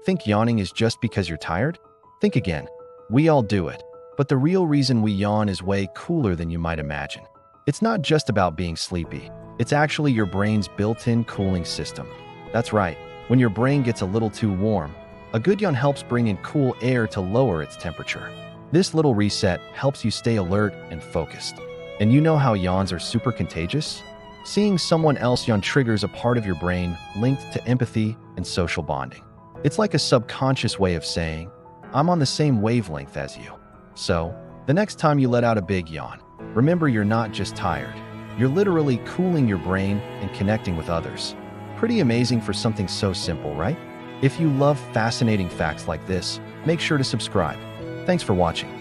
think yawning is just because you're tired? Think again. We all do it. But the real reason we yawn is way cooler than you might imagine. It's not just about being sleepy. It's actually your brain's built-in cooling system. That's right. When your brain gets a little too warm, a good yawn helps bring in cool air to lower its temperature. This little reset helps you stay alert and focused. And you know how yawns are super contagious? Seeing someone else yawn triggers a part of your brain linked to empathy and social bonding. It's like a subconscious way of saying, I'm on the same wavelength as you. So, the next time you let out a big yawn, remember you're not just tired. You're literally cooling your brain and connecting with others. Pretty amazing for something so simple, right? If you love fascinating facts like this, make sure to subscribe. Thanks for watching.